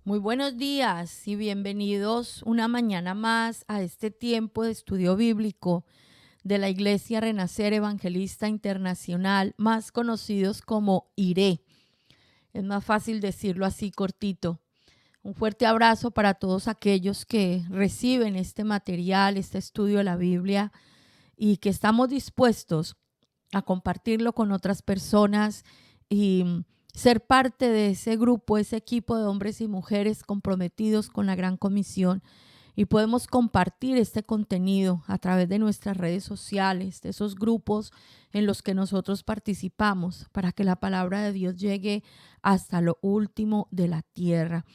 Muy buenos días y bienvenidos una mañana más a este tiempo de estudio bíblico de la Iglesia Renacer Evangelista Internacional, más conocidos como IRE. Es más fácil decirlo así cortito. Un fuerte abrazo para todos aquellos que reciben este material, este estudio de la Biblia y que estamos dispuestos a compartirlo con otras personas y ser parte de ese grupo, ese equipo de hombres y mujeres comprometidos con la gran comisión. Y podemos compartir este contenido a través de nuestras redes sociales, de esos grupos en los que nosotros participamos, para que la palabra de Dios llegue hasta lo último de la tierra.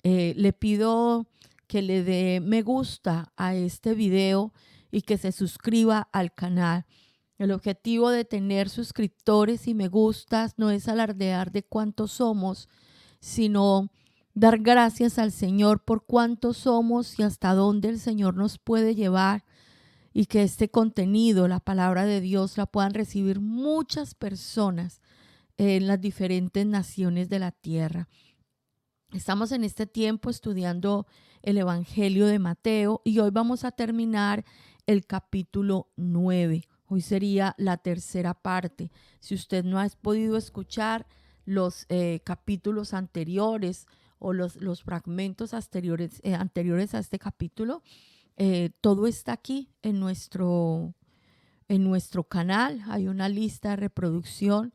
Le pido que le dé me gusta a este video y que se suscriba al canal. El objetivo de tener suscriptores y me gustas no es alardear de cuántos somos, sino dar gracias al Señor por cuántos somos y hasta dónde el Señor nos puede llevar, y que este contenido, la palabra de Dios, la puedan recibir muchas personas en las diferentes naciones de la tierra. Estamos en este tiempo estudiando el Evangelio de Mateo y hoy vamos a terminar el capítulo 9. Hoy sería la tercera parte. Si usted no ha podido escuchar los capítulos anteriores o los fragmentos anteriores a este capítulo, todo está aquí en nuestro canal. Hay una lista de reproducción,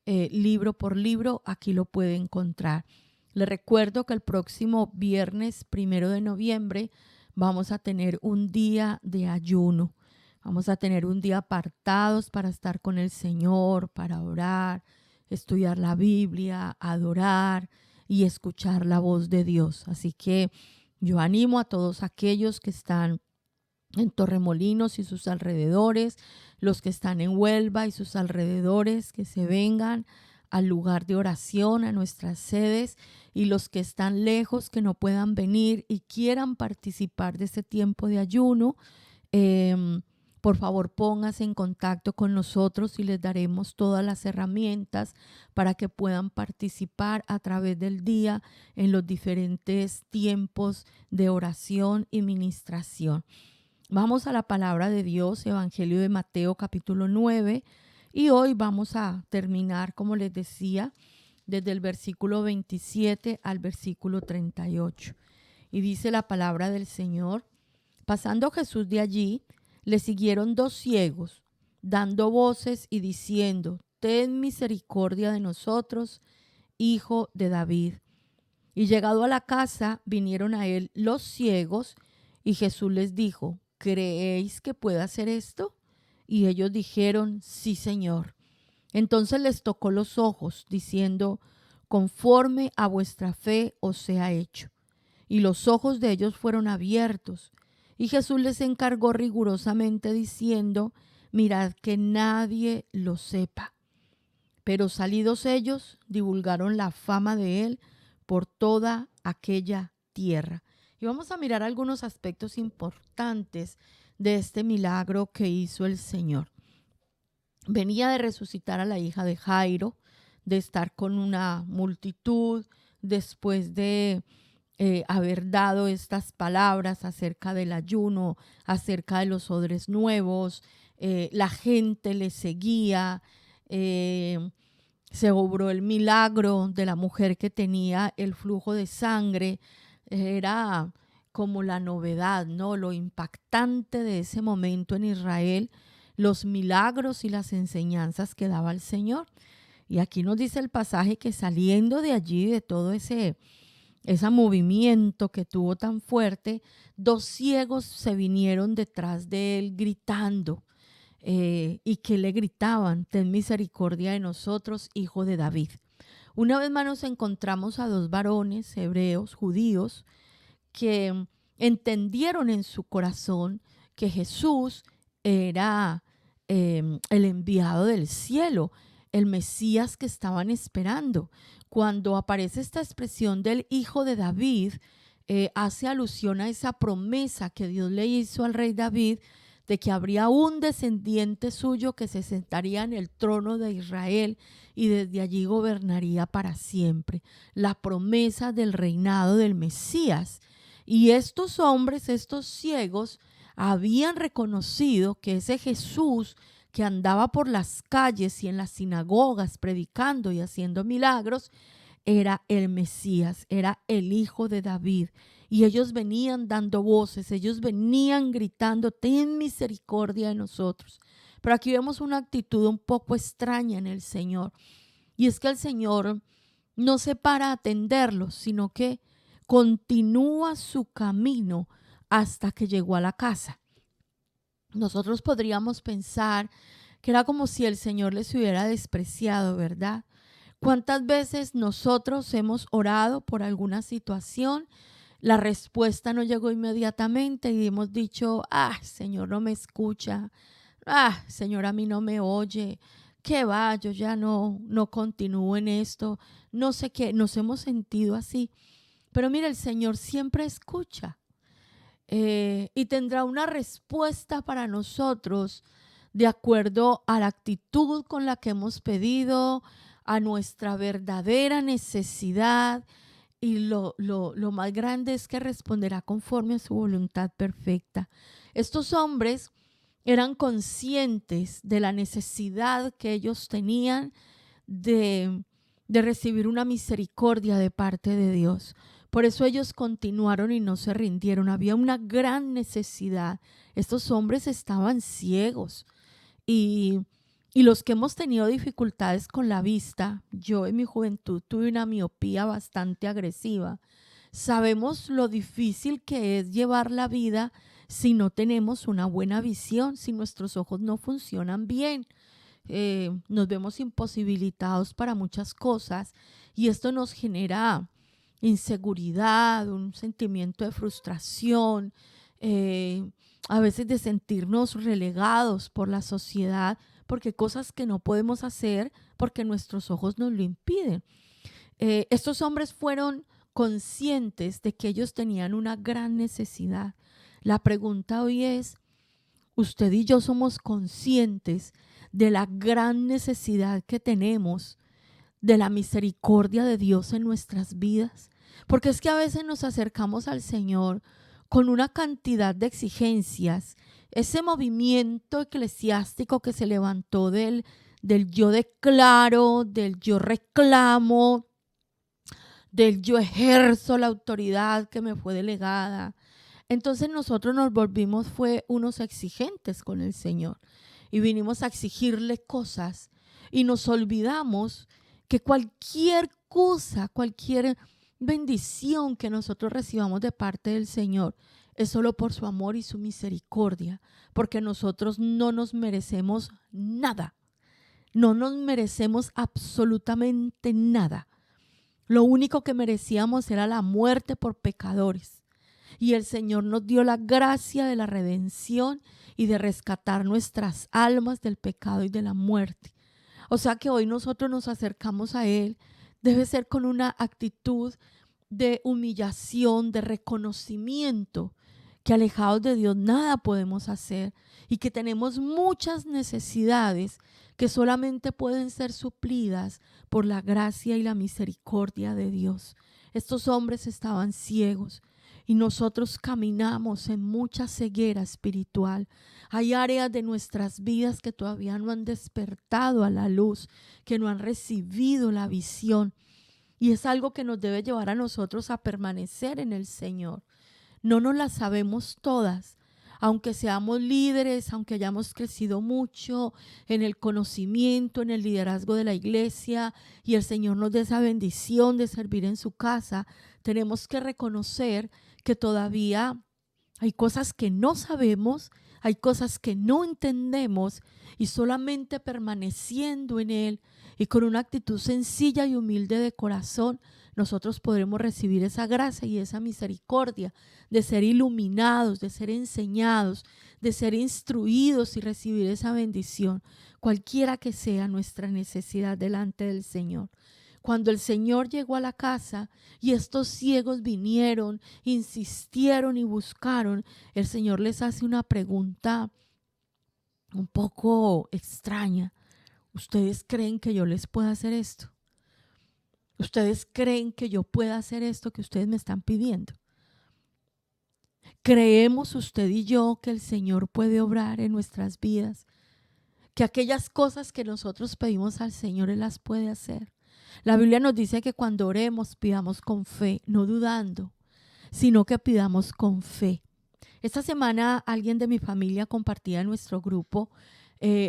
libro por libro, aquí lo puede encontrar. Les recuerdo que el próximo viernes 1 de noviembre vamos a tener un día de ayuno. Vamos a tener un día apartados para estar con el Señor, para orar, estudiar la Biblia, adorar y escuchar la voz de Dios. Así que yo animo a todos aquellos que están en Torremolinos y sus alrededores, los que están en Huelva y sus alrededores, que se vengan al lugar de oración, a nuestras sedes, y los que están lejos, que no puedan venir y quieran participar de este tiempo de ayuno, por favor pónganse en contacto con nosotros y les daremos todas las herramientas para que puedan participar a través del día en los diferentes tiempos de oración y ministración. Vamos a la palabra de Dios, Evangelio de Mateo capítulo 9, y hoy vamos a terminar, como les decía, desde el versículo 27 al versículo 38. Y dice la palabra del Señor: pasando Jesús de allí, le siguieron dos ciegos, dando voces y diciendo: ten misericordia de nosotros, hijo de David. Y llegado a la casa, vinieron a él los ciegos, y Jesús les dijo: ¿creéis que pueda hacer esto? Y ellos dijeron: sí, Señor. Entonces les tocó los ojos, diciendo: conforme a vuestra fe os sea hecho. Y los ojos de ellos fueron abiertos. Y Jesús les encargó rigurosamente, diciendo: mirad que nadie lo sepa. Pero salidos ellos, divulgaron la fama de él por toda aquella tierra. Y vamos a mirar algunos aspectos importantes de este milagro que hizo el Señor. Venía de resucitar a la hija de Jairo, de estar con una multitud, después de haber dado estas palabras acerca del ayuno, acerca de los odres nuevos. La gente le seguía. Se obró el milagro de la mujer que tenía el flujo de sangre. Era como la novedad, ¿no? Lo impactante de ese momento en Israel, los milagros y las enseñanzas que daba el Señor. Y aquí nos dice el pasaje que saliendo de allí, de todo ese movimiento que tuvo tan fuerte, dos ciegos se vinieron detrás de él gritando. Y que le gritaban: ten misericordia de nosotros, hijo de David. Una vez más nos encontramos a dos varones hebreos, judíos, que entendieron en su corazón que Jesús era el enviado del cielo, el Mesías que estaban esperando. Cuando aparece esta expresión del hijo de David, hace alusión a esa promesa que Dios le hizo al rey David de que habría un descendiente suyo que se sentaría en el trono de Israel y desde allí gobernaría para siempre. La promesa del reinado del Mesías. Y estos hombres, estos ciegos, habían reconocido que ese Jesús que andaba por las calles y en las sinagogas predicando y haciendo milagros, era el Mesías, era el Hijo de David. Y ellos venían dando voces, ellos venían gritando, ten misericordia de nosotros. Pero aquí vemos una actitud un poco extraña en el Señor. Y es que el Señor no se para a atenderlos, sino que continúa su camino hasta que llegó a la casa. Nosotros podríamos pensar que era como si el Señor les hubiera despreciado, ¿verdad? ¿Cuántas veces nosotros hemos orado por alguna situación? La respuesta no llegó inmediatamente y hemos dicho, Señor no me escucha, Señor a mí no me oye, qué va, yo ya no continúo en esto, no sé qué, nos hemos sentido así. Pero mira, el Señor siempre escucha y tendrá una respuesta para nosotros de acuerdo a la actitud con la que hemos pedido, a nuestra verdadera necesidad, y lo más grande es que responderá conforme a su voluntad perfecta. Estos hombres eran conscientes de la necesidad que ellos tenían de recibir una misericordia de parte de Dios. Por eso ellos continuaron y no se rindieron. Había una gran necesidad. Estos hombres estaban ciegos. Y los que hemos tenido dificultades con la vista, yo en mi juventud tuve una miopía bastante agresiva, sabemos lo difícil que es llevar la vida si no tenemos una buena visión, si nuestros ojos no funcionan bien. Nos vemos imposibilitados para muchas cosas y esto nos genera inseguridad, un sentimiento de frustración, a veces de sentirnos relegados por la sociedad, porque cosas que no podemos hacer porque nuestros ojos nos lo impiden. Estos hombres fueron conscientes de que ellos tenían una gran necesidad. La pregunta hoy es, ¿usted y yo somos conscientes de la gran necesidad que tenemos de la misericordia de Dios en nuestras vidas? Porque es que a veces nos acercamos al Señor con una cantidad de exigencias. Ese movimiento eclesiástico que se levantó del yo declaro, del yo reclamo, del yo ejerzo la autoridad que me fue delegada. Entonces nosotros nos volvimos unos exigentes con el Señor y vinimos a exigirle cosas y nos olvidamos que cualquier cosa, cualquier bendición que nosotros recibamos de parte del Señor es solo por su amor y su misericordia, porque nosotros no nos merecemos nada, no nos merecemos absolutamente nada. Lo único que merecíamos era la muerte por pecadores. Y el Señor nos dio la gracia de la redención y de rescatar nuestras almas del pecado y de la muerte. O sea que hoy nosotros nos acercamos a Él, debe ser con una actitud de humillación, de reconocimiento, que alejados de Dios nada podemos hacer y que tenemos muchas necesidades que solamente pueden ser suplidas por la gracia y la misericordia de Dios. Estos hombres estaban ciegos y nosotros caminamos en mucha ceguera espiritual. Hay áreas de nuestras vidas que todavía no han despertado a la luz, que no han recibido la visión. Y es algo que nos debe llevar a nosotros a permanecer en el Señor. No nos las sabemos todas, aunque seamos líderes, aunque hayamos crecido mucho en el conocimiento, en el liderazgo de la iglesia y el Señor nos dé esa bendición de servir en su casa, tenemos que reconocer que todavía hay cosas que no sabemos, hay cosas que no entendemos y solamente permaneciendo en Él y con una actitud sencilla y humilde de corazón, nosotros podremos recibir esa gracia y esa misericordia de ser iluminados, de ser enseñados, de ser instruidos y recibir esa bendición, cualquiera que sea nuestra necesidad delante del Señor. Cuando el Señor llegó a la casa y estos ciegos vinieron, insistieron y buscaron, el Señor les hace una pregunta un poco extraña. ¿Ustedes creen que yo les pueda hacer esto? ¿Ustedes creen que yo pueda hacer esto que ustedes me están pidiendo? ¿Creemos usted y yo que el Señor puede obrar en nuestras vidas? Que aquellas cosas que nosotros pedimos al Señor, Él las puede hacer. La Biblia nos dice que cuando oremos, pidamos con fe, no dudando, sino que pidamos con fe. Esta semana alguien de mi familia compartía en nuestro grupo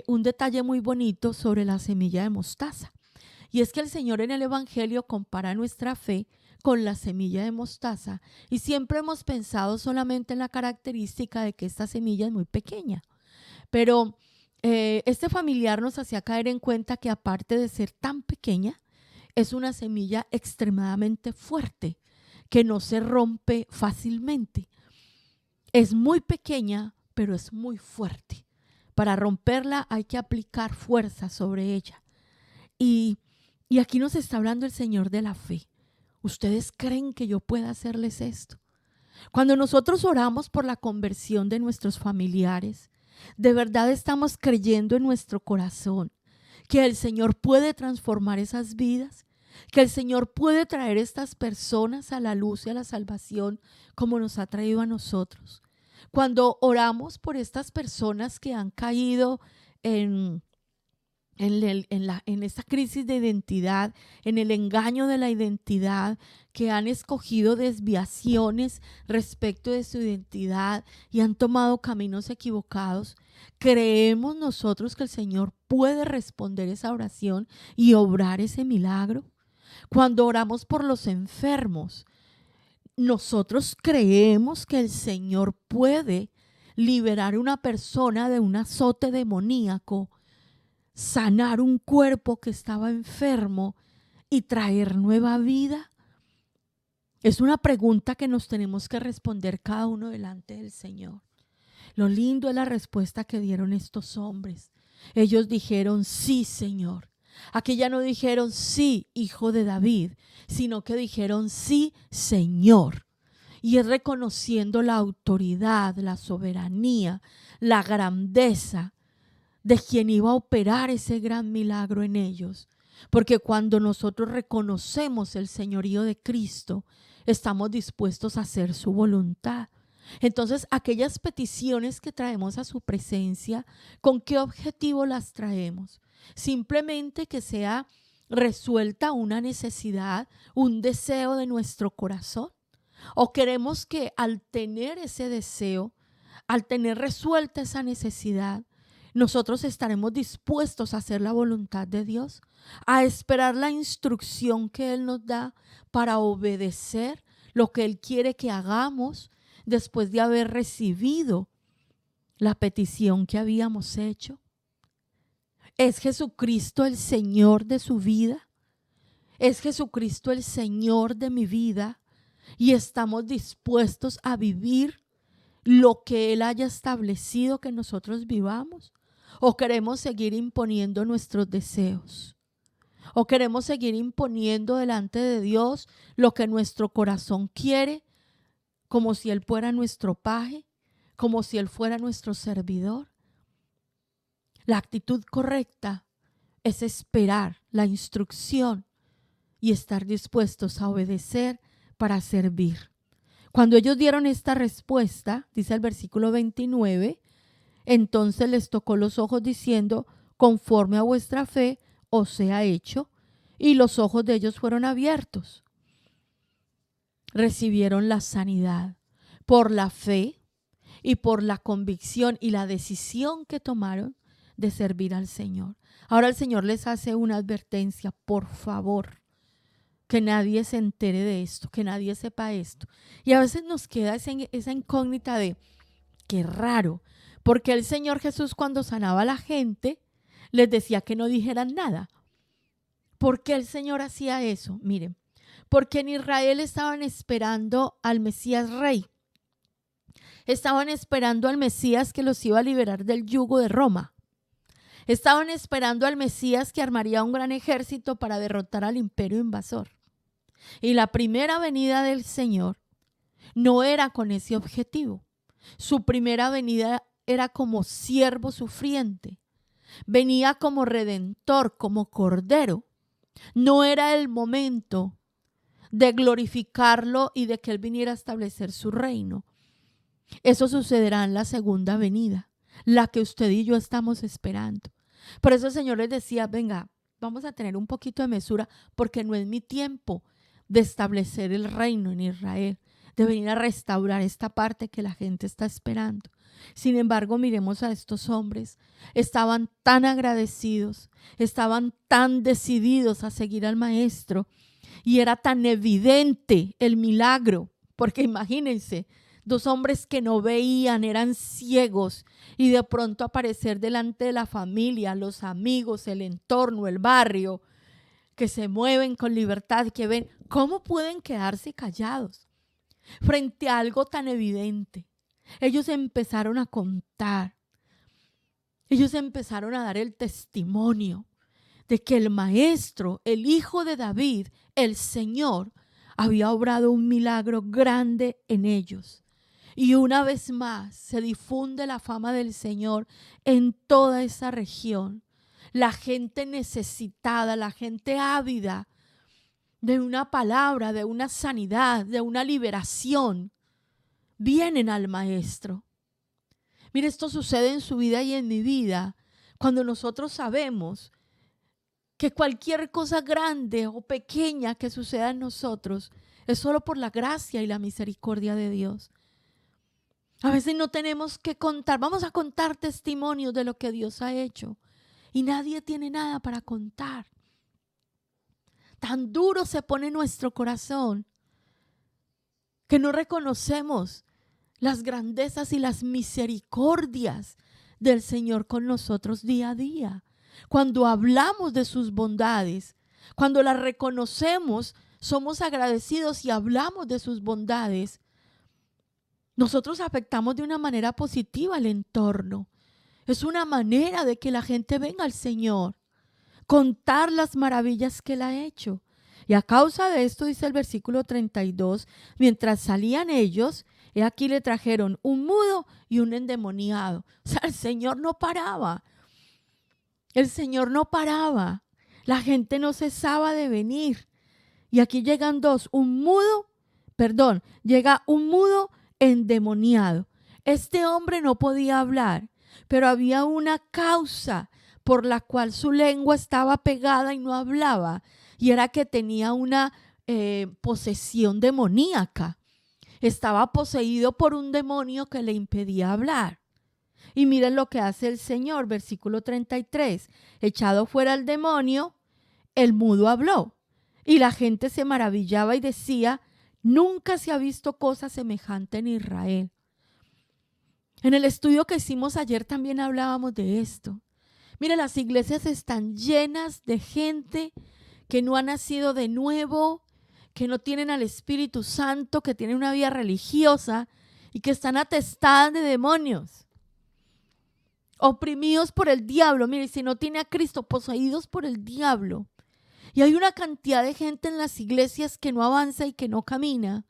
un detalle muy bonito sobre la semilla de mostaza. Y es que el Señor en el Evangelio compara nuestra fe con la semilla de mostaza. Y siempre hemos pensado solamente en la característica de que esta semilla es muy pequeña. Pero este familiar nos hacía caer en cuenta que aparte de ser tan pequeña, es una semilla extremadamente fuerte, que no se rompe fácilmente. Es muy pequeña, pero es muy fuerte. Para romperla hay que aplicar fuerza sobre ella. Y aquí nos está hablando el Señor de la fe. ¿Ustedes creen que yo pueda hacerles esto? Cuando nosotros oramos por la conversión de nuestros familiares, de verdad estamos creyendo en nuestro corazón que el Señor puede transformar esas vidas, que el Señor puede traer estas personas a la luz y a la salvación como nos ha traído a nosotros. Cuando oramos por estas personas que han caído en esta crisis de identidad, en el engaño de la identidad, que han escogido desviaciones respecto de su identidad y han tomado caminos equivocados, ¿creemos nosotros que el Señor puede responder esa oración y obrar ese milagro? Cuando oramos por los enfermos, nosotros creemos que el Señor puede liberar a una persona de un azote demoníaco, sanar un cuerpo que estaba enfermo y traer nueva vida. Es una pregunta que nos tenemos que responder cada uno delante del Señor. Lo lindo es la respuesta que dieron estos hombres. Ellos dijeron, sí, Señor. Aquí ya no dijeron, sí, hijo de David, sino que dijeron, sí, Señor. Y es reconociendo la autoridad, la soberanía, la grandeza de quien iba a operar ese gran milagro en ellos. Porque cuando nosotros reconocemos el señorío de Cristo, estamos dispuestos a hacer su voluntad. Entonces, aquellas peticiones que traemos a su presencia, ¿con qué objetivo las traemos? Simplemente que sea resuelta una necesidad, un deseo de nuestro corazón. ¿O queremos que al tener ese deseo, al tener resuelta esa necesidad, nosotros estaremos dispuestos a hacer la voluntad de Dios, a esperar la instrucción que Él nos da para obedecer lo que Él quiere que hagamos después de haber recibido la petición que habíamos hecho? ¿Es Jesucristo el Señor de su vida? ¿Es Jesucristo el Señor de mi vida? Y estamos dispuestos a vivir lo que Él haya establecido que nosotros vivamos. ¿O queremos seguir imponiendo nuestros deseos? ¿O queremos seguir imponiendo delante de Dios lo que nuestro corazón quiere, como si Él fuera nuestro paje, como si Él fuera nuestro servidor? La actitud correcta es esperar la instrucción y estar dispuestos a obedecer para servir. Cuando ellos dieron esta respuesta, dice el versículo 29, entonces les tocó los ojos diciendo, conforme a vuestra fe os sea hecho, y los ojos de ellos fueron abiertos. Recibieron la sanidad por la fe y por la convicción y la decisión que tomaron de servir al Señor. Ahora el Señor les hace una advertencia, por favor, que nadie se entere de esto, que nadie sepa esto. Y a veces nos queda esa incógnita de, qué raro, porque el Señor Jesús cuando sanaba a la gente les decía que no dijeran nada. ¿Por qué el Señor hacía eso? Miren, porque en Israel estaban esperando al Mesías Rey. Estaban esperando al Mesías que los iba a liberar del yugo de Roma. Estaban esperando al Mesías que armaría un gran ejército para derrotar al imperio invasor. Y la primera venida del Señor no era con ese objetivo. Su primera venida era como siervo sufriente. Venía como redentor, como cordero. No era el momento de glorificarlo y de que Él viniera a establecer su reino. Eso sucederá en la segunda venida, la que usted y yo estamos esperando. Por eso el Señor les decía, venga, vamos a tener un poquito de mesura, porque no es mi tiempo de establecer el reino en Israel, de venir a restaurar esta parte que la gente está esperando. Sin embargo, miremos a estos hombres. Estaban tan agradecidos, estaban tan decididos a seguir al Maestro, y era tan evidente el milagro, porque imagínense, dos hombres que no veían, eran ciegos, y de pronto aparecer delante de la familia, los amigos, el entorno, el barrio, que se mueven con libertad, que ven, ¿cómo pueden quedarse callados frente a algo tan evidente? Ellos empezaron a contar, ellos empezaron a dar el testimonio de que el Maestro, el Hijo de David, el Señor, había obrado un milagro grande en ellos. Y una vez más se difunde la fama del Señor en toda esa región. La gente necesitada, la gente ávida de una palabra, de una sanidad, de una liberación, vienen al Maestro. Mire, esto sucede en su vida y en mi vida cuando nosotros sabemos que cualquier cosa grande o pequeña que suceda en nosotros es solo por la gracia y la misericordia de Dios. A veces no tenemos que contar, vamos a contar testimonios de lo que Dios ha hecho y nadie tiene nada para contar. Tan duro se pone nuestro corazón que no reconocemos las grandezas y las misericordias del Señor con nosotros día a día. Cuando hablamos de sus bondades, cuando las reconocemos, somos agradecidos y hablamos de sus bondades, nosotros afectamos de una manera positiva al entorno. Es una manera de que la gente venga al Señor, contar las maravillas que Él ha hecho. Y a causa de esto, dice el versículo 32, mientras salían ellos, he aquí le trajeron un mudo y un endemoniado. O sea, el Señor no paraba. El Señor no paraba. La gente no cesaba de venir. Y aquí llegan dos, llega un mudo endemoniado. Este hombre no podía hablar, pero había una causa por la cual su lengua estaba pegada y no hablaba, y era que tenía una posesión demoníaca. Estaba poseído por un demonio que le impedía hablar. Y miren lo que hace el Señor, versículo 33. Echado fuera el demonio, el mudo habló. Y la gente se maravillaba y decía, nunca se ha visto cosa semejante en Israel. En el estudio que hicimos ayer también hablábamos de esto. Mira, las iglesias están llenas de gente que no ha nacido de nuevo, que no tienen al Espíritu Santo, que tienen una vida religiosa y que están atestadas de demonios, oprimidos por el diablo. Mire, si no tiene a Cristo, poseídos por el diablo. Y hay una cantidad de gente en las iglesias que no avanza y que no camina,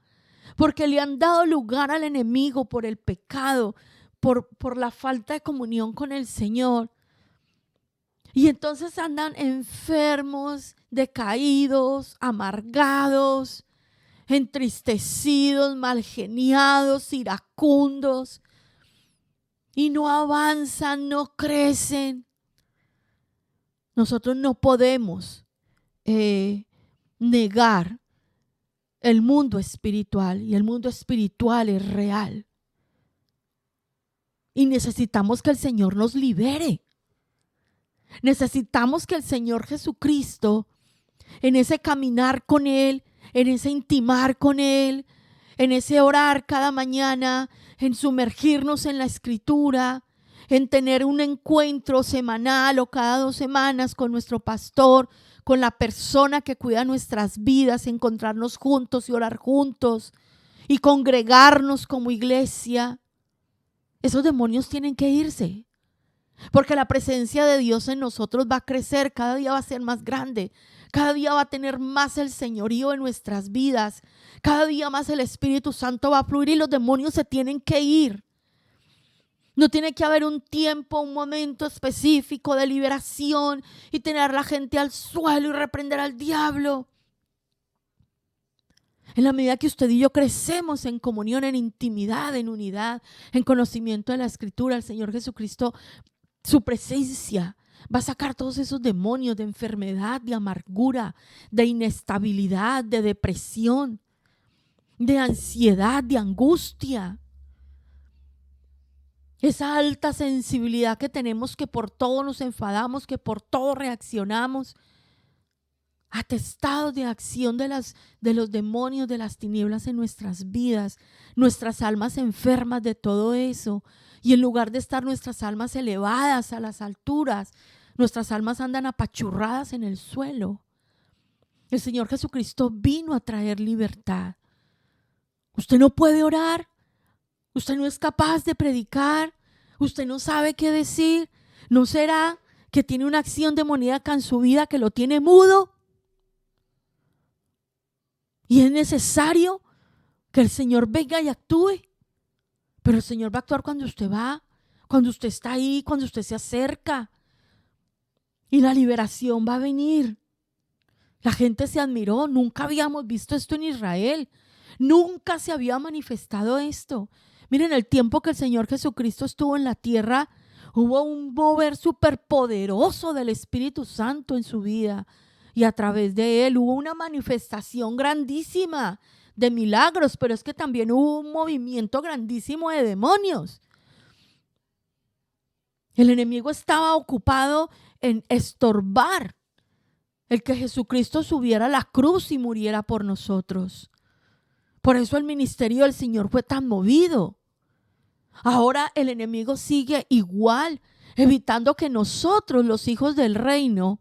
porque le han dado lugar al enemigo por el pecado, por la falta de comunión con el Señor. Y entonces andan enfermos, decaídos, amargados, entristecidos, malgeniados, iracundos, y no avanzan, no crecen. Nosotros no podemos negar el mundo espiritual, y el mundo espiritual es real. Y necesitamos que el Señor nos libere. Necesitamos que el Señor Jesucristo, en ese caminar con Él, en ese intimar con Él, en ese orar cada mañana, en sumergirnos en la Escritura, en tener un encuentro semanal o cada 2 semanas con nuestro pastor, con la persona que cuida nuestras vidas, encontrarnos juntos y orar juntos y congregarnos como iglesia. Esos demonios tienen que irse. Porque la presencia de Dios en nosotros va a crecer, cada día va a ser más grande, cada día va a tener más el señorío en nuestras vidas, cada día más el Espíritu Santo va a fluir y los demonios se tienen que ir. No tiene que haber un tiempo, un momento específico de liberación y tener la gente al suelo y reprender al diablo. En la medida que usted y yo crecemos en comunión, en intimidad, en unidad, en conocimiento de la Escritura, el Señor Jesucristo, su presencia va a sacar todos esos demonios de enfermedad, de amargura, de inestabilidad, de depresión, de ansiedad, de angustia. Esa alta sensibilidad que tenemos, que por todo nos enfadamos, que por todo reaccionamos. Atestados de acción de los demonios, de las tinieblas en nuestras vidas, nuestras almas enfermas de todo eso. Y en lugar de estar nuestras almas elevadas a las alturas, nuestras almas andan apachurradas en el suelo. El Señor Jesucristo vino a traer libertad. Usted no puede orar, usted no es capaz de predicar, usted no sabe qué decir. ¿No será que tiene una acción demoníaca en su vida que lo tiene mudo? Y es necesario que el Señor venga y actúe. Pero el Señor va a actuar cuando usted va, cuando usted está ahí, cuando usted se acerca. Y la liberación va a venir. La gente se admiró. Nunca habíamos visto esto en Israel. Nunca se había manifestado esto. Miren, el tiempo que el Señor Jesucristo estuvo en la tierra, hubo un mover superpoderoso del Espíritu Santo en su vida. Y a través de él hubo una manifestación grandísima de milagros, pero es que también hubo un movimiento grandísimo de demonios. El enemigo estaba ocupado en estorbar el que Jesucristo subiera a la cruz y muriera por nosotros. Por eso el ministerio del Señor fue tan movido. Ahora el enemigo sigue igual, evitando que nosotros, los hijos del reino,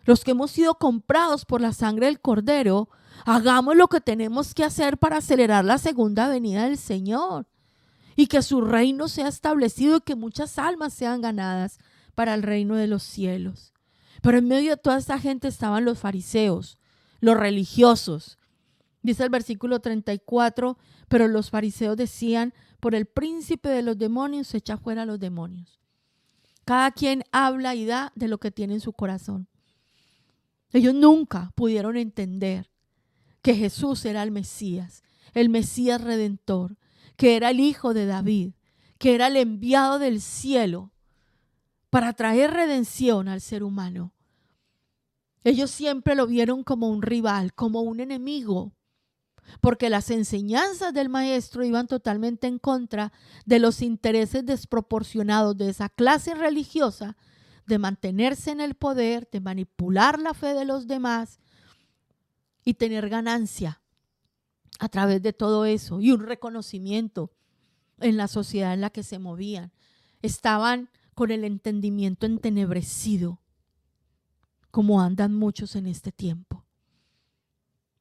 los que hemos sido comprados por la sangre del Cordero, hagamos lo que tenemos que hacer para acelerar la segunda venida del Señor y que su reino sea establecido y que muchas almas sean ganadas para el reino de los cielos. Pero en medio de toda esta gente estaban los fariseos, los religiosos. Dice el versículo 34, pero los fariseos decían, por el príncipe de los demonios echa fuera a los demonios. Cada quien habla y da de lo que tiene en su corazón. Ellos nunca pudieron entender que Jesús era el Mesías redentor, que era el Hijo de David, que era el enviado del cielo para traer redención al ser humano. Ellos siempre lo vieron como un rival, como un enemigo, porque las enseñanzas del maestro iban totalmente en contra de los intereses desproporcionados de esa clase religiosa, de mantenerse en el poder, de manipular la fe de los demás y tener ganancia a través de todo eso y un reconocimiento en la sociedad en la que se movían. Estaban con el entendimiento entenebrecido, como andan muchos en este tiempo.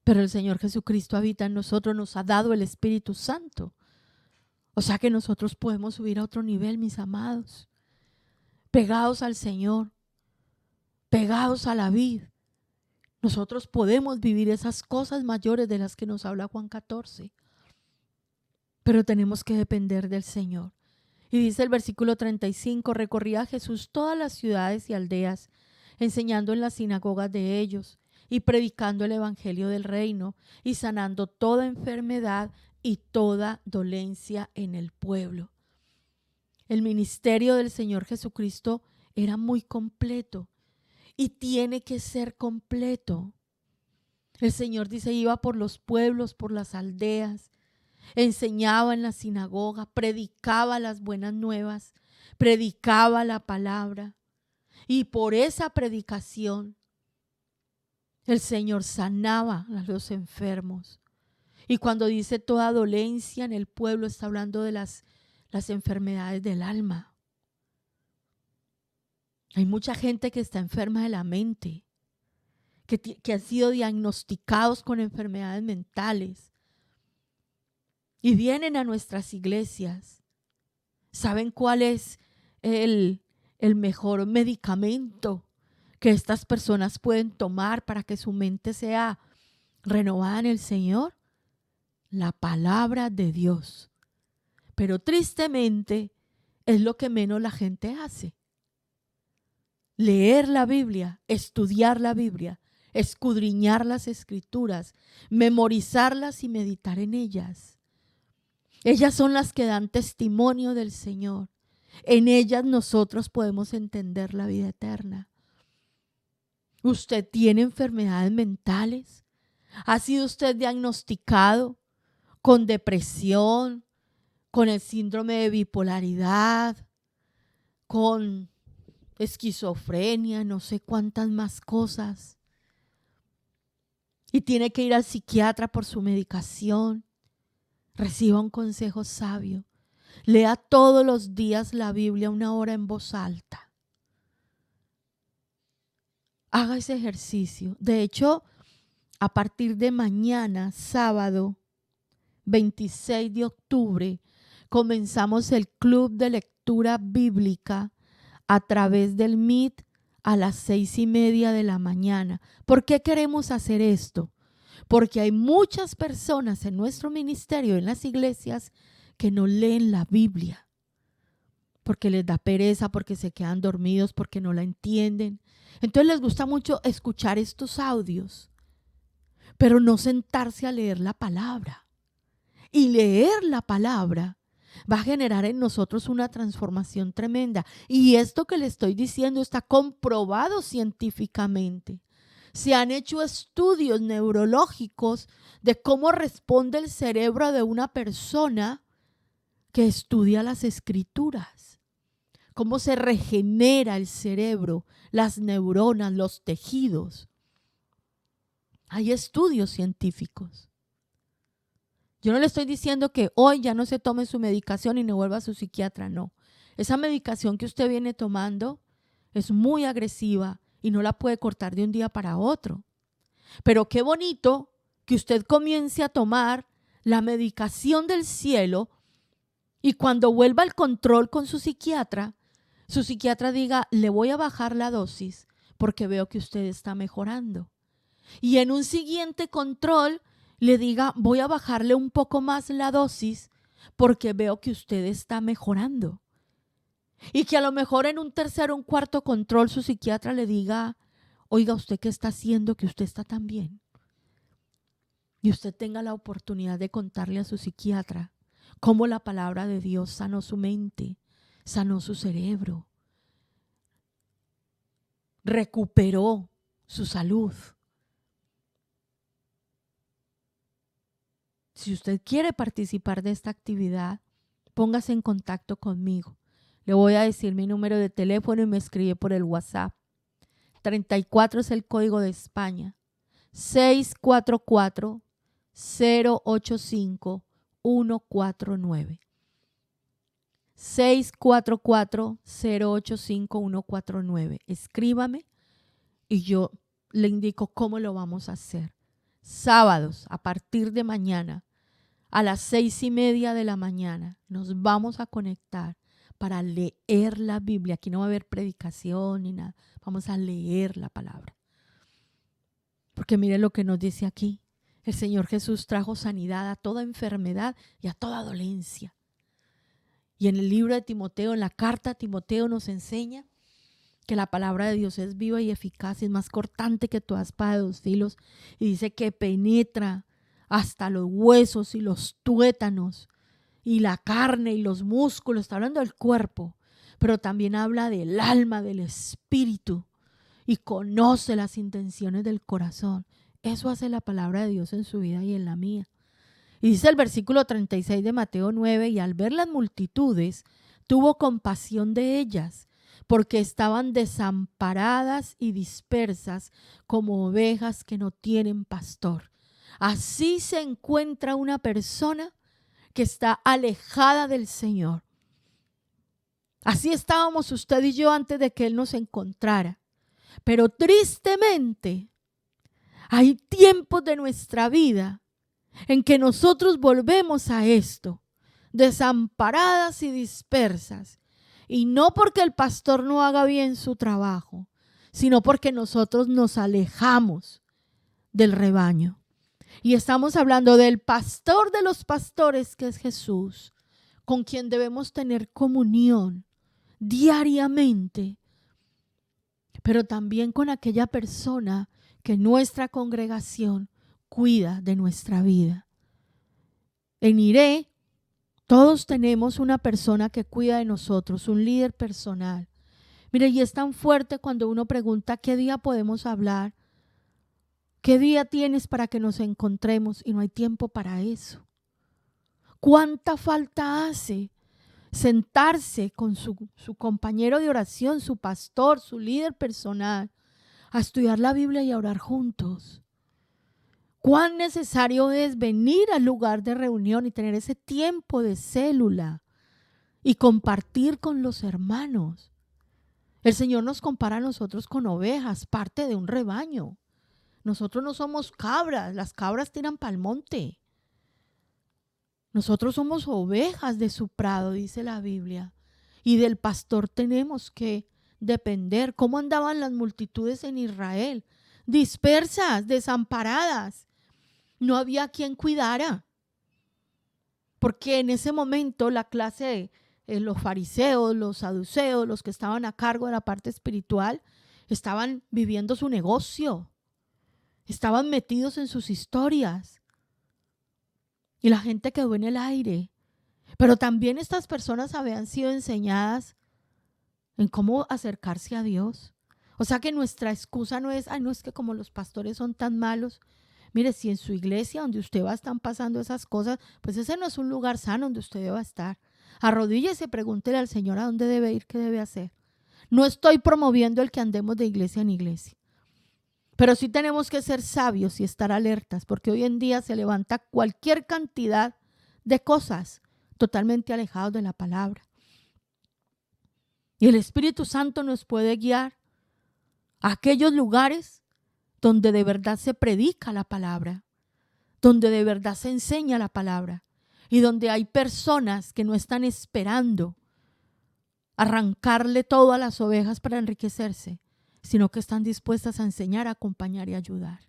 Pero el Señor Jesucristo habita en nosotros, nos ha dado el Espíritu Santo. O sea que nosotros podemos subir a otro nivel, mis amados, pegados al Señor, pegados a la vid. Nosotros podemos vivir esas cosas mayores de las que nos habla Juan 14. Pero tenemos que depender del Señor. Y dice el versículo 35, recorría Jesús todas las ciudades y aldeas, enseñando en las sinagogas de ellos y predicando el evangelio del reino y sanando toda enfermedad y toda dolencia en el pueblo. El ministerio del Señor Jesucristo era muy completo y tiene que ser completo. El Señor dice, iba por los pueblos, por las aldeas, enseñaba en la sinagoga, predicaba las buenas nuevas, predicaba la palabra. Y por esa predicación, el Señor sanaba a los enfermos. Y cuando dice toda dolencia en el pueblo, está hablando de las enfermedades del alma. Hay mucha gente que está enferma de la mente, que han sido diagnosticados con enfermedades mentales y vienen a nuestras iglesias. ¿Saben cuál es el mejor medicamento que estas personas pueden tomar para que su mente sea renovada en el Señor? La palabra de Dios. Pero tristemente, es lo que menos la gente hace. Leer la Biblia, estudiar la Biblia, escudriñar las Escrituras, memorizarlas y meditar en ellas. Ellas son las que dan testimonio del Señor. En ellas nosotros podemos entender la vida eterna. ¿Usted tiene enfermedades mentales? ¿Ha sido usted diagnosticado con depresión, con el síndrome de bipolaridad, con esquizofrenia, no sé cuántas más cosas? Y tiene que ir al psiquiatra por su medicación. Reciba un consejo sabio. Lea todos los días la Biblia 1 hora en voz alta. Haga ese ejercicio. De hecho, a partir de mañana, sábado 26 de octubre, comenzamos el club de lectura bíblica a través del Meet a las 6:30 de la mañana. ¿Por qué queremos hacer esto? Porque hay muchas personas en nuestro ministerio, en las iglesias, que no leen la Biblia. Porque les da pereza, porque se quedan dormidos, porque no la entienden. Entonces les gusta mucho escuchar estos audios, pero no sentarse a leer la palabra. Y leer la palabra va a generar en nosotros una transformación tremenda. Y esto que le estoy diciendo está comprobado científicamente. Se han hecho estudios neurológicos de cómo responde el cerebro de una persona que estudia las Escrituras. Cómo se regenera el cerebro, las neuronas, los tejidos. Hay estudios científicos. Yo no le estoy diciendo que hoy ya no se tome su medicación y no vuelva a su psiquiatra, no. Esa medicación que usted viene tomando es muy agresiva y no la puede cortar de un día para otro. Pero qué bonito que usted comience a tomar la medicación del cielo y cuando vuelva al control con su psiquiatra diga, le voy a bajar la dosis porque veo que usted está mejorando. Y en un siguiente control le diga, voy a bajarle un poco más la dosis porque veo que usted está mejorando. Y que a lo mejor en un tercer o un cuarto control su psiquiatra le diga, oiga, ¿usted qué está haciendo que usted está tan bien? Y usted tenga la oportunidad de contarle a su psiquiatra cómo la palabra de Dios sanó su mente, sanó su cerebro, recuperó su salud. Si usted quiere participar de esta actividad, póngase en contacto conmigo. Le voy a decir mi número de teléfono y me escribe por el WhatsApp. 34 es el código de España. 644-085-149. 644-085-149. Escríbame y yo le indico cómo lo vamos a hacer. Sábados, a partir de mañana, a las 6:30 de la mañana, nos vamos a conectar para leer la Biblia. Aquí no va a haber predicación ni nada. Vamos a leer la palabra. Porque mire lo que nos dice aquí. El Señor Jesús trajo sanidad a toda enfermedad y a toda dolencia. Y en el libro de Timoteo, en la carta a Timoteo, nos enseña que la palabra de Dios es viva y eficaz, es más cortante que toda espada de 2 filos. Y dice que penetra hasta los huesos y los tuétanos y la carne y los músculos. Está hablando del cuerpo, pero también habla del alma, del espíritu, y conoce las intenciones del corazón. Eso hace la palabra de Dios en su vida y en la mía. Y dice el versículo 36 de Mateo 9, y al ver las multitudes, tuvo compasión de ellas, porque estaban desamparadas y dispersas como ovejas que no tienen pastor. Así se encuentra una persona que está alejada del Señor. Así estábamos usted y yo antes de que Él nos encontrara. Pero tristemente, hay tiempos de nuestra vida en que nosotros volvemos a esto, desamparadas y dispersas. Y no porque el pastor no haga bien su trabajo, sino porque nosotros nos alejamos del rebaño. Y estamos hablando del pastor de los pastores, que es Jesús, con quien debemos tener comunión diariamente, pero también con aquella persona que nuestra congregación cuida de nuestra vida. En IRE, todos tenemos una persona que cuida de nosotros, un líder personal. Mire, y es tan fuerte cuando uno pregunta qué día podemos hablar, qué día tienes para que nos encontremos, y no hay tiempo para eso. ¿Cuánta falta hace sentarse con su compañero de oración, su pastor, su líder personal, a estudiar la Biblia y a orar juntos? ¿Cuán necesario es venir al lugar de reunión y tener ese tiempo de célula y compartir con los hermanos? El Señor nos compara a nosotros con ovejas, parte de un rebaño. Nosotros no somos cabras, las cabras tiran pa'l monte. Nosotros somos ovejas de su prado, dice la Biblia, y del pastor tenemos que depender. ¿Cómo andaban las multitudes en Israel? Dispersas, desamparadas. No había quien cuidara, porque en ese momento la clase de los fariseos, los saduceos, los que estaban a cargo de la parte espiritual, estaban viviendo su negocio, estaban metidos en sus historias. Y la gente quedó en el aire. Pero también estas personas habían sido enseñadas en cómo acercarse a Dios. O sea que nuestra excusa no es, ay, no, es que como los pastores son tan malos. Mire, si en su iglesia donde usted va están pasando esas cosas, pues ese no es un lugar sano donde usted deba estar. Arrodíllese y pregúntele al Señor a dónde debe ir, qué debe hacer. No estoy promoviendo el que andemos de iglesia en iglesia. Pero sí tenemos que ser sabios y estar alertas, porque hoy en día se levanta cualquier cantidad de cosas totalmente alejadas de la palabra. Y el Espíritu Santo nos puede guiar a aquellos lugares donde de verdad se predica la palabra, donde de verdad se enseña la palabra y donde hay personas que no están esperando arrancarle todo a las ovejas para enriquecerse, sino que están dispuestas a enseñar, a acompañar y ayudar.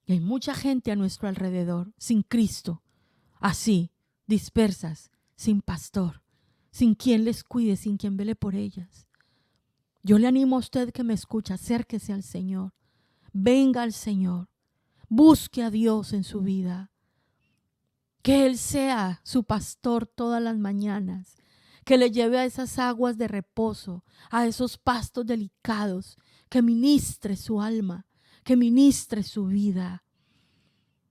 Y hay mucha gente a nuestro alrededor sin Cristo, así, dispersas, sin pastor, sin quien les cuide, sin quien vele por ellas. Yo le animo a usted que me escucha, acérquese al Señor, venga al Señor, busque a Dios en su vida, que Él sea su pastor todas las mañanas, que le lleve a esas aguas de reposo, a esos pastos delicados, que ministre su alma, que ministre su vida.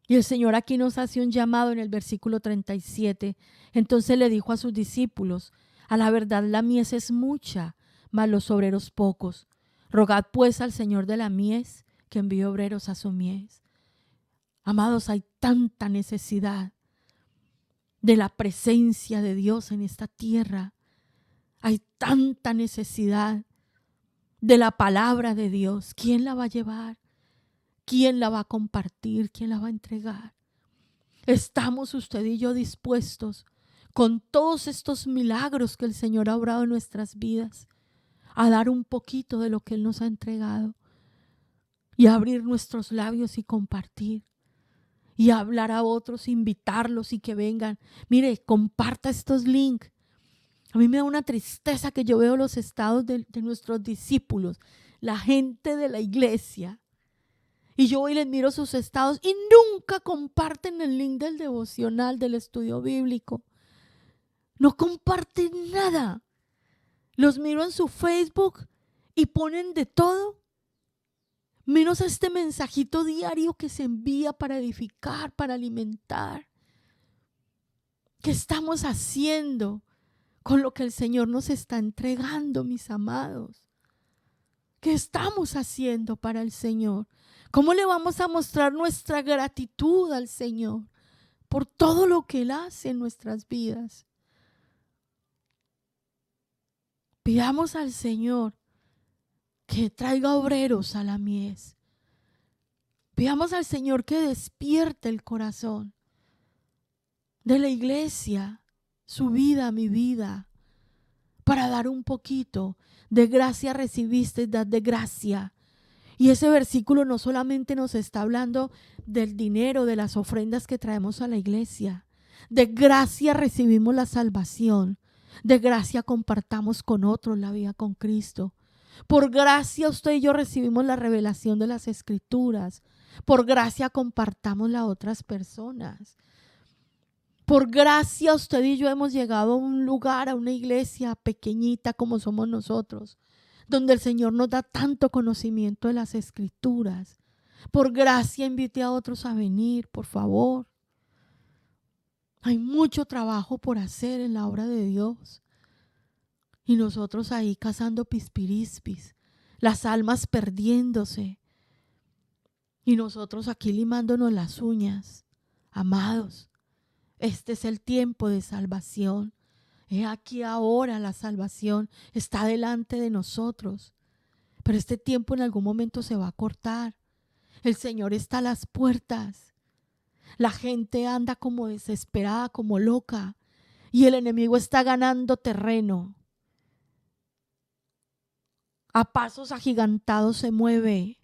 Y el Señor aquí nos hace un llamado en el versículo 37. Entonces le dijo a sus discípulos: a la verdad la mies es mucha, mas los obreros pocos. Rogad pues al Señor de la mies que envíe obreros a su mies. Amados, hay tanta necesidad de la presencia de Dios en esta tierra. Hay tanta necesidad de la palabra de Dios. ¿Quién la va a llevar? ¿Quién la va a compartir? ¿Quién la va a entregar? ¿Estamos usted y yo dispuestos, con todos estos milagros que el Señor ha obrado en nuestras vidas, a dar un poquito de lo que Él nos ha entregado y a abrir nuestros labios y compartir? Y hablar a otros, invitarlos y que vengan. Mire, comparta estos links. A mí me da una tristeza que yo veo los estados de nuestros discípulos, la gente de la iglesia. Y yo voy y les miro sus estados y nunca comparten el link del devocional, del estudio bíblico. No comparten nada. Los miro en su Facebook y ponen de todo, menos este mensajito diario que se envía para edificar, para alimentar. ¿Qué estamos haciendo con lo que el Señor nos está entregando, mis amados? ¿Qué estamos haciendo para el Señor? ¿Cómo le vamos a mostrar nuestra gratitud al Señor por todo lo que Él hace en nuestras vidas? Pidamos al Señor que traiga obreros a la mies. Pidamos al Señor que despierte el corazón de la iglesia, su vida, mi vida, para dar un poquito. De gracia recibiste, dad de gracia. Y ese versículo no solamente nos está hablando del dinero, de las ofrendas que traemos a la iglesia, De gracia recibimos la salvación. De gracia compartamos con otros la vida con Cristo. Por gracia usted y yo recibimos la revelación de las Escrituras. Por gracia compartámosla a otras personas. Por gracia usted y yo hemos llegado a un lugar, a una iglesia pequeñita como somos nosotros, donde el Señor nos da tanto conocimiento de las Escrituras. Por gracia invite a otros a venir, por favor. Hay mucho trabajo por hacer en la obra de Dios. Y nosotros ahí cazando pispirispis, las almas perdiéndose. Y nosotros aquí limándonos las uñas. Amados, este es el tiempo de salvación. He aquí ahora la salvación está delante de nosotros. Pero este tiempo en algún momento se va a cortar. El Señor está a las puertas. La gente anda como desesperada, como loca. Y el enemigo está ganando terreno. A pasos agigantados se mueve.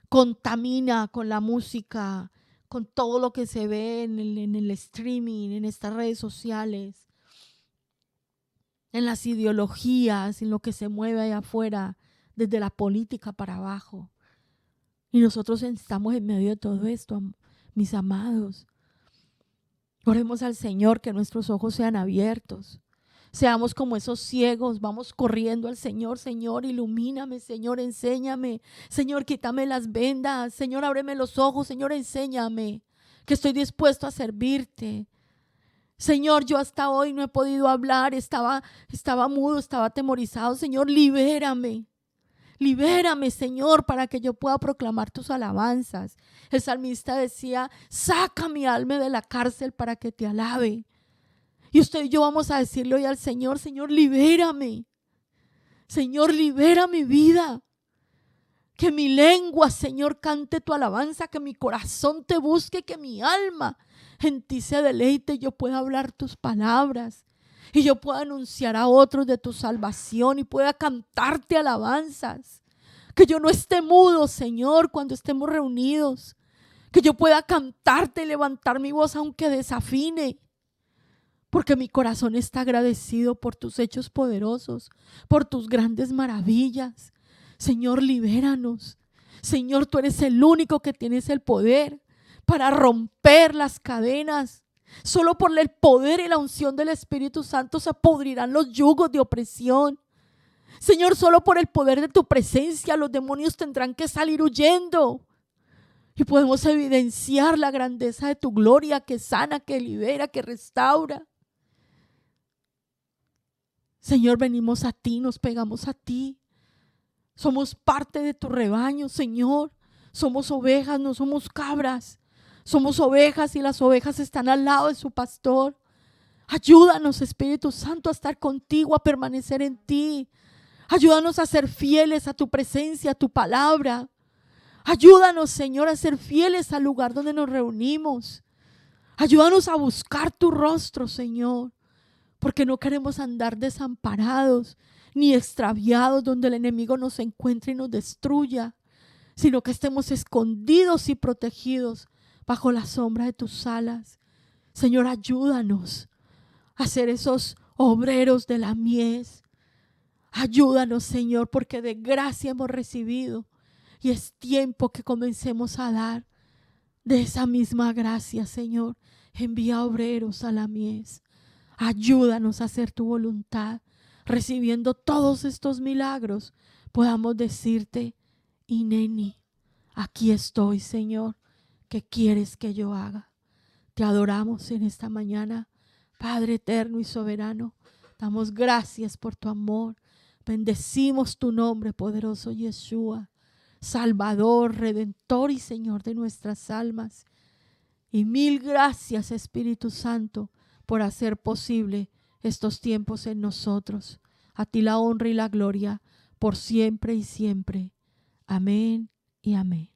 Contamina con la música, con todo lo que se ve en el streaming, en estas redes sociales, en las ideologías, en lo que se mueve allá afuera, desde la política para abajo. Y nosotros estamos en medio de todo esto, mis amados. Oremos al Señor que nuestros ojos sean abiertos. Seamos como esos ciegos, vamos corriendo al Señor. Señor, ilumíname, Señor, enséñame. Señor, quítame las vendas. Señor, ábreme los ojos. Señor, enséñame, que estoy dispuesto a servirte. Señor, yo hasta hoy no he podido hablar, estaba mudo, estaba atemorizado. Señor, libérame. Libérame, Señor, para que yo pueda proclamar tus alabanzas. El salmista decía, saca mi alma de la cárcel para que te alabe. Y usted y yo vamos a decirle hoy al Señor, Señor, libérame. Señor, libera mi vida. Que mi lengua, Señor, cante tu alabanza, que mi corazón te busque, que mi alma en ti se deleite y yo pueda hablar tus palabras. Y yo pueda anunciar a otros de tu salvación y pueda cantarte alabanzas. Que yo no esté mudo, Señor, cuando estemos reunidos. Que yo pueda cantarte y levantar mi voz aunque desafine. Porque mi corazón está agradecido por tus hechos poderosos, por tus grandes maravillas. Señor, libéranos. Señor, tú eres el único que tienes el poder para romper las cadenas. Solo por el poder y la unción del Espíritu Santo se pudrirán los yugos de opresión. Señor, solo por el poder de tu presencia los demonios tendrán que salir huyendo. Y podemos evidenciar la grandeza de tu gloria que sana, que libera, que restaura. Señor, venimos a ti, nos pegamos a ti. Somos parte de tu rebaño, Señor. Somos ovejas, no somos cabras. Somos ovejas y las ovejas están al lado de su pastor. Ayúdanos, Espíritu Santo, a estar contigo, a permanecer en ti. Ayúdanos a ser fieles a tu presencia, a tu palabra. Ayúdanos, Señor, a ser fieles al lugar donde nos reunimos. Ayúdanos a buscar tu rostro, Señor. Porque no queremos andar desamparados ni extraviados donde el enemigo nos encuentre y nos destruya, sino que estemos escondidos y protegidos bajo la sombra de tus alas. Señor, ayúdanos a ser esos obreros de la mies. Ayúdanos, Señor, porque de gracia hemos recibido y es tiempo que comencemos a dar de esa misma gracia, Señor. Envía obreros a la mies. Ayúdanos a hacer tu voluntad. Recibiendo todos estos milagros, podamos decirte, Hineni, aquí estoy, Señor. ¿Qué quieres que yo haga? Te adoramos en esta mañana, Padre eterno y soberano. Damos gracias por tu amor. Bendecimos tu nombre, poderoso Yeshua, Salvador, Redentor y Señor de nuestras almas. Y mil gracias, Espíritu Santo, por hacer posible estos tiempos en nosotros. A ti la honra y la gloria por siempre y siempre. Amén y amén.